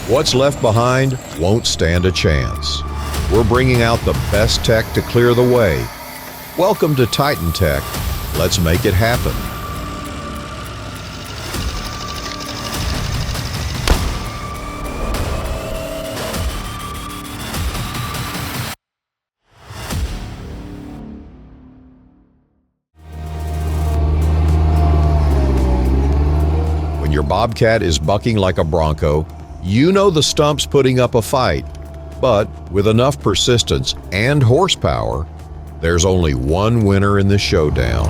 What's left behind won't stand a chance. We're bringing out the best tech to clear the way. Welcome to Titan Tech. Let's make it happen. When your Bobcat is bucking like a bronco, you know the Stump's putting up a fight. But with enough persistence and horsepower, there's only one winner in the showdown.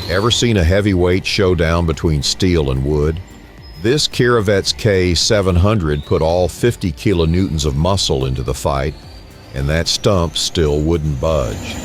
Ever seen a heavyweight showdown between steel and wood? This Kiravet's K700 put all 50 kilonewtons of muscle into the fight, and that Stump still wouldn't budge.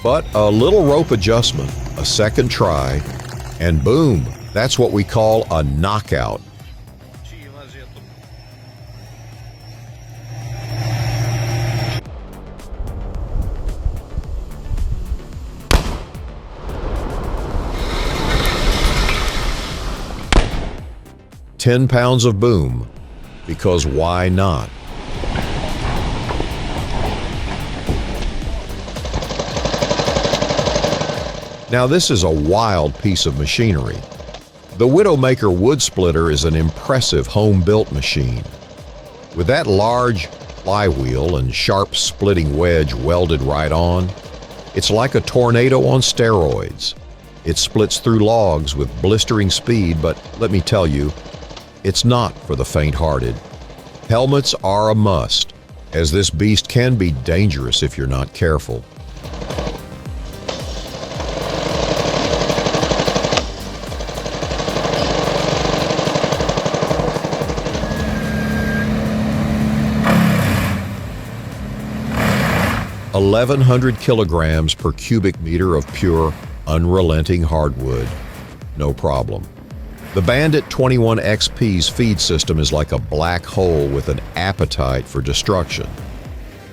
But a little rope adjustment, a second try, and boom, that's what we call a knockout. £10 of boom, because why not? Now this is a wild piece of machinery. The Widowmaker wood splitter is an impressive home-built machine. With that large flywheel and sharp splitting wedge welded right on, it's like a tornado on steroids. It splits through logs with blistering speed, but let me tell you, it's not for the faint-hearted. Helmets are a must, as this beast can be dangerous if you're not careful. $1,100 kilograms per cubic meter of pure, unrelenting hardwood. No problem. The Bandit 21XP's feed system is like a black hole with an appetite for destruction.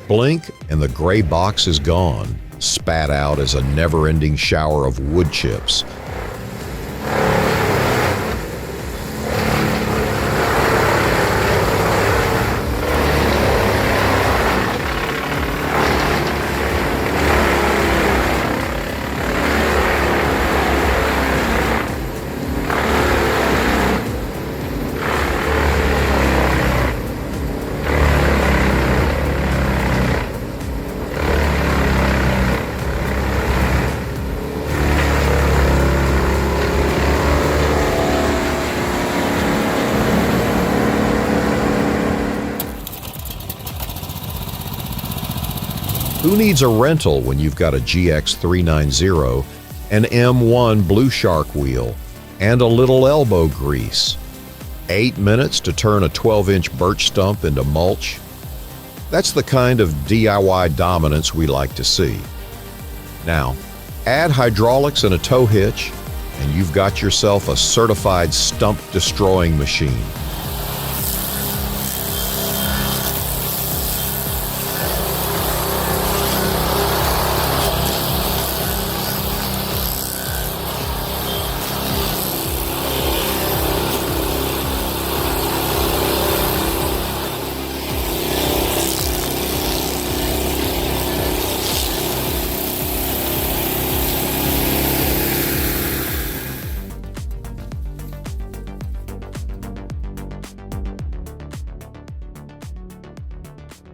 Blink and the gray box is gone, spat out as a never-ending shower of wood chips. Who needs a rental when you've got a GX390, an M1 Blue Shark wheel, and a little elbow grease? 8 minutes to turn a 12-inch birch stump into mulch? That's the kind of DIY dominance we like to see. Now, add hydraulics and a tow hitch, and you've got yourself a certified stump-destroying machine.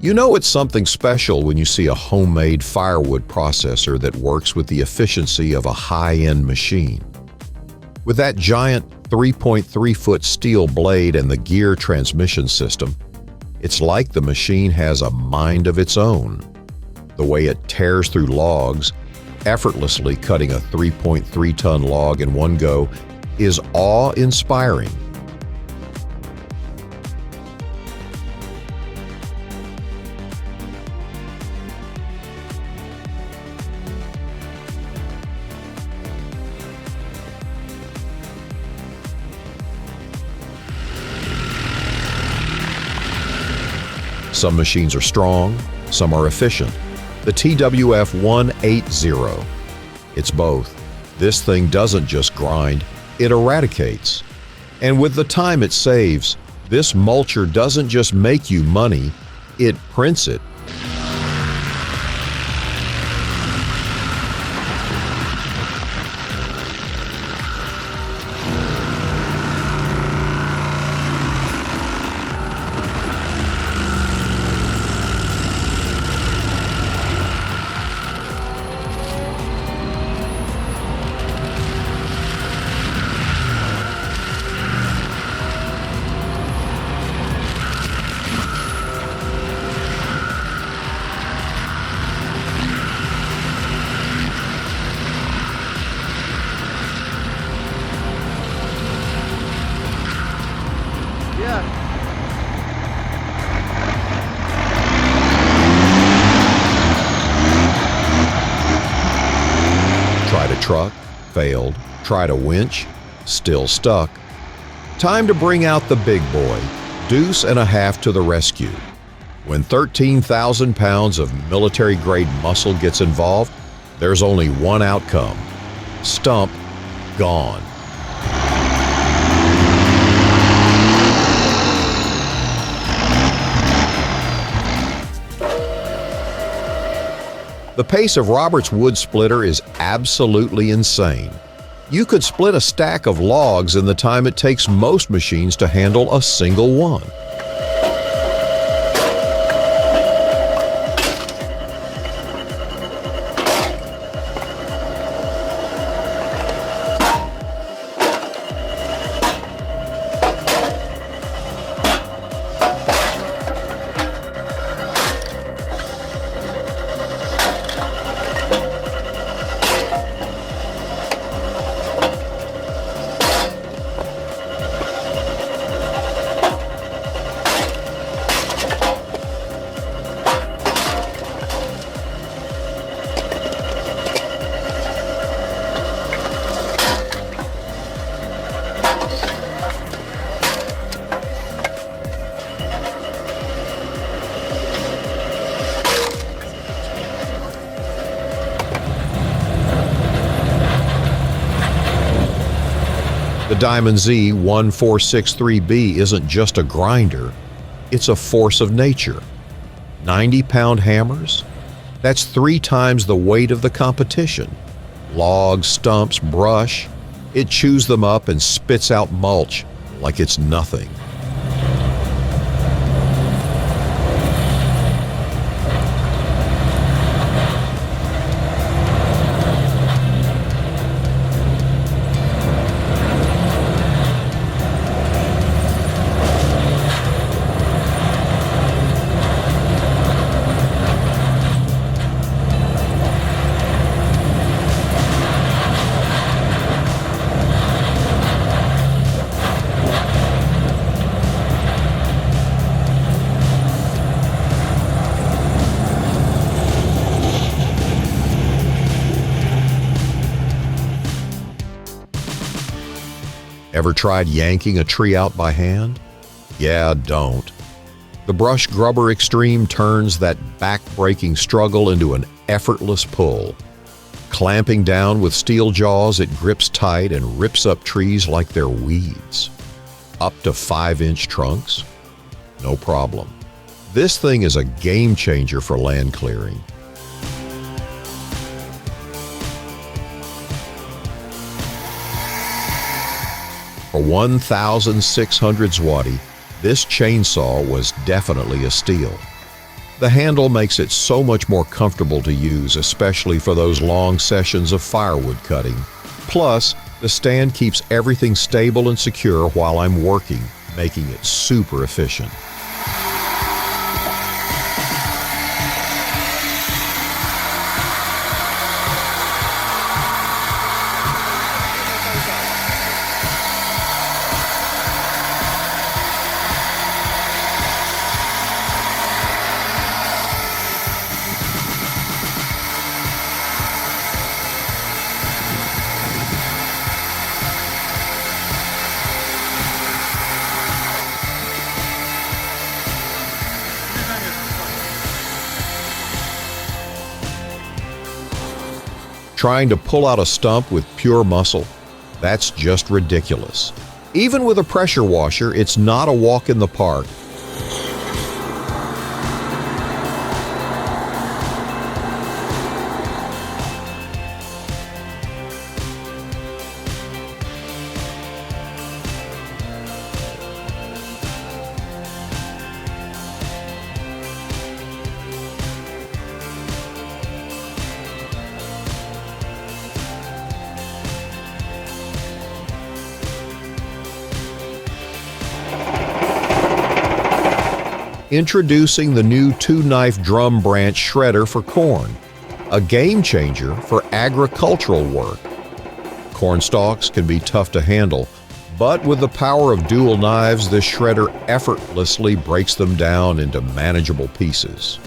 You know it's something special when you see a homemade firewood processor that works with the efficiency of a high-end machine. With that giant 3.3-foot steel blade and the gear transmission system, it's like the machine has a mind of its own. The way it tears through logs, effortlessly cutting a 3.3-ton log in one go, is awe-inspiring. Some machines are strong, some are efficient. The TWF 180. It's both. This thing doesn't just grind, it eradicates. And with the time it saves, this mulcher doesn't just make you money, it prints it. Tried a truck, failed. Tried a winch, still stuck. Time to bring out the big boy, deuce and a half to the rescue. When 13,000 pounds of military-grade muscle gets involved, there's only one outcome: Stump gone. The pace of Robert's wood splitter is absolutely insane. You could split a stack of logs in the time it takes most machines to handle a single one. The Diamond Z 1463B isn't just a grinder, it's a force of nature. 90-pound hammers? That's 3 times the weight of the competition. Logs, stumps, brush, it chews them up and spits out mulch like it's nothing. Ever tried yanking a tree out by hand? Yeah, don't. The Brush Grubber Extreme turns that back-breaking struggle into an effortless pull. Clamping down with steel jaws, it grips tight and rips up trees like they're weeds. Up to 5-inch trunks? No problem. This thing is a game changer for land clearing. For 1,600 zloty, this chainsaw was definitely a steal. The handle makes it so much more comfortable to use, especially for those long sessions of firewood cutting. Plus, the stand keeps everything stable and secure while I'm working, making it super efficient. Trying to pull out a stump with pure muscle? That's just ridiculous. Even with a pressure washer, it's not a walk in the park. Introducing the new 2-knife drum branch shredder for corn, a game changer for agricultural work. Corn stalks can be tough to handle, but with the power of dual knives, this shredder effortlessly breaks them down into manageable pieces.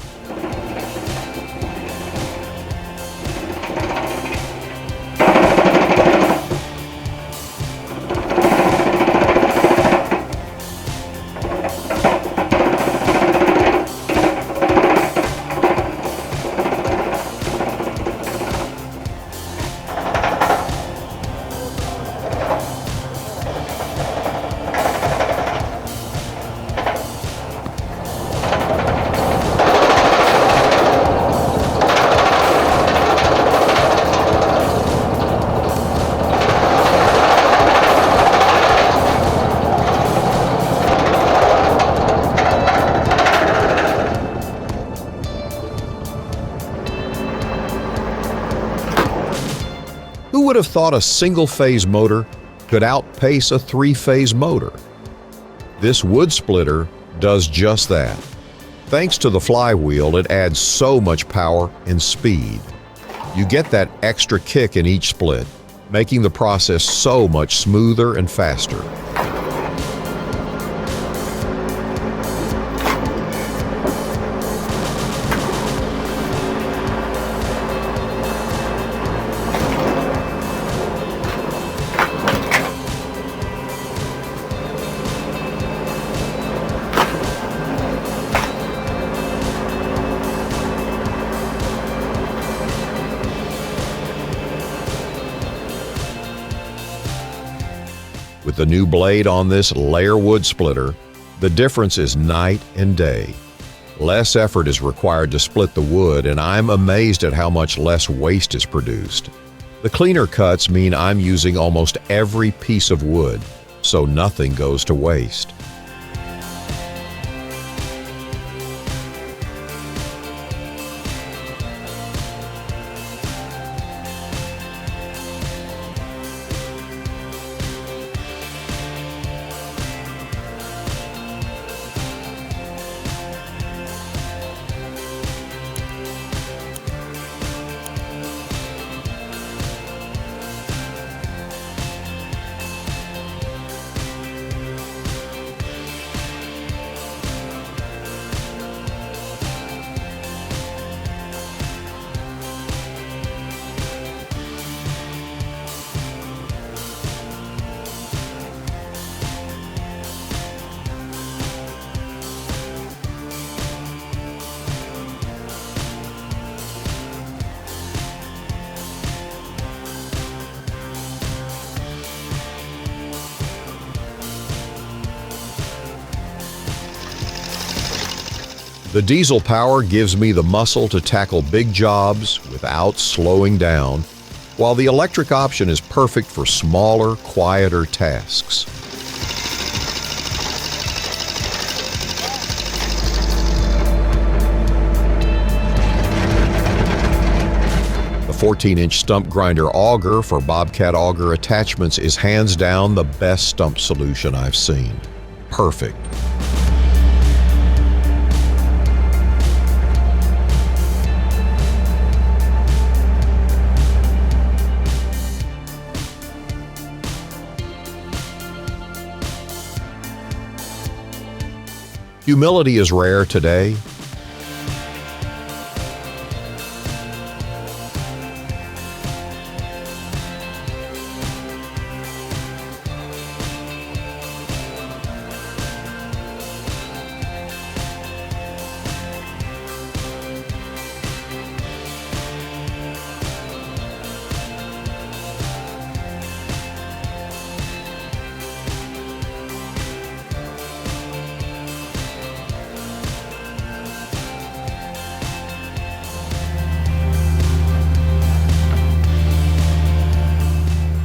Who would have thought a single-phase motor could outpace a 3-phase motor? This wood splitter does just that. Thanks to the flywheel, it adds so much power and speed. You get that extra kick in each split, making the process so much smoother and faster. With the new blade on this layer wood splitter, the difference is night and day. Less effort is required to split the wood, and I'm amazed at how much less waste is produced. The cleaner cuts mean I'm using almost every piece of wood, so nothing goes to waste. The diesel power gives me the muscle to tackle big jobs without slowing down, while the electric option is perfect for smaller, quieter tasks. 14-inch stump grinder auger for bobcat auger attachments is hands down the best stump solution I've seen. Perfect. Humility is rare today.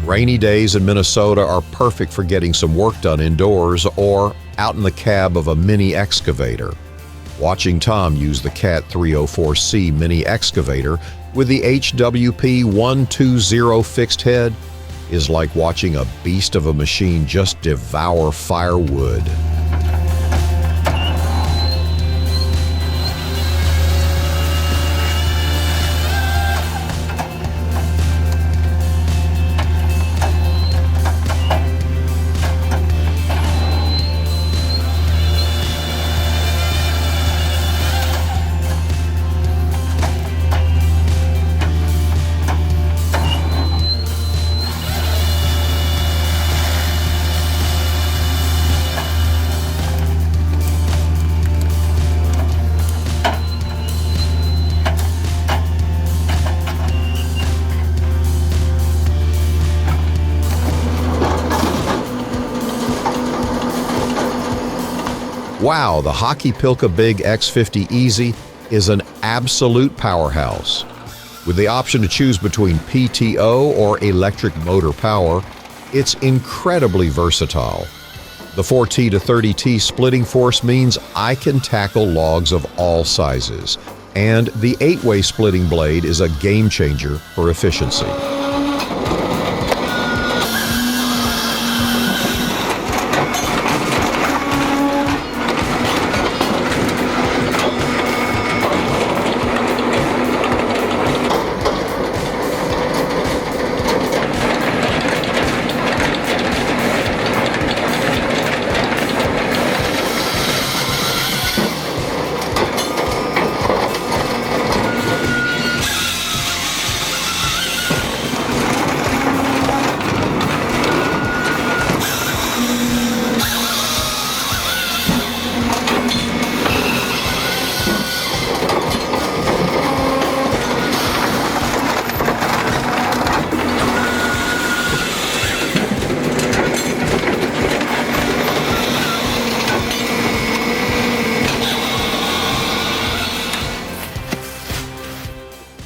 Rainy days in Minnesota are perfect for getting some work done indoors or out in the cab of a mini excavator. Watching Tom use the Cat 304C mini excavator with the HWP 120 fixed head is like watching a beast of a machine just devour firewood. Wow, the Hockey Pilka Big X50 Easy is an absolute powerhouse. With the option to choose between PTO or electric motor power, it's incredibly versatile. The 4T to 30T splitting force means I can tackle logs of all sizes, and the 8-way splitting blade is a game changer for efficiency.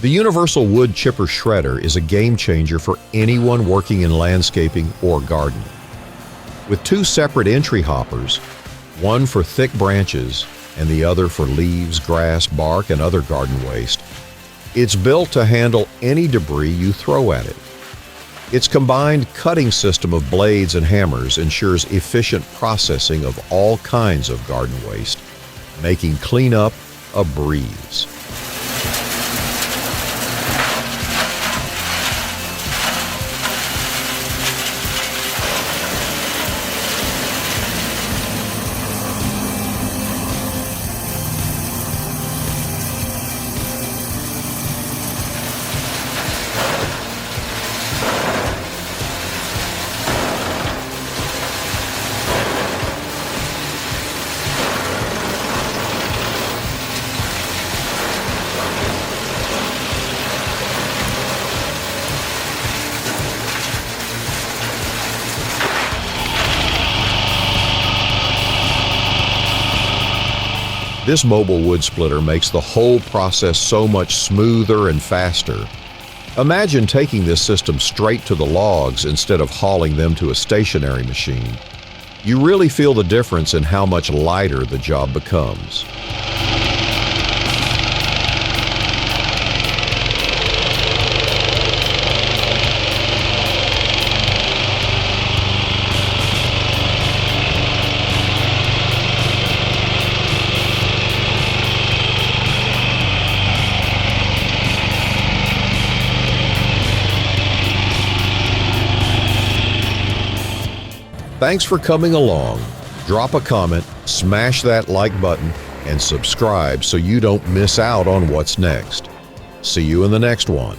The Universal Wood Chipper Shredder is a game changer for anyone working in landscaping or gardening. With two separate entry hoppers, one for thick branches and the other for leaves, grass, bark, and other garden waste, it's built to handle any debris you throw at it. Its combined cutting system of blades and hammers ensures efficient processing of all kinds of garden waste, making cleanup a breeze. This mobile wood splitter makes the whole process so much smoother and faster. Imagine taking this system straight to the logs instead of hauling them to a stationary machine. You really feel the difference in how much lighter the job becomes. Thanks for coming along. Drop a comment, smash that like button, and subscribe so you don't miss out on what's next. See you in the next one.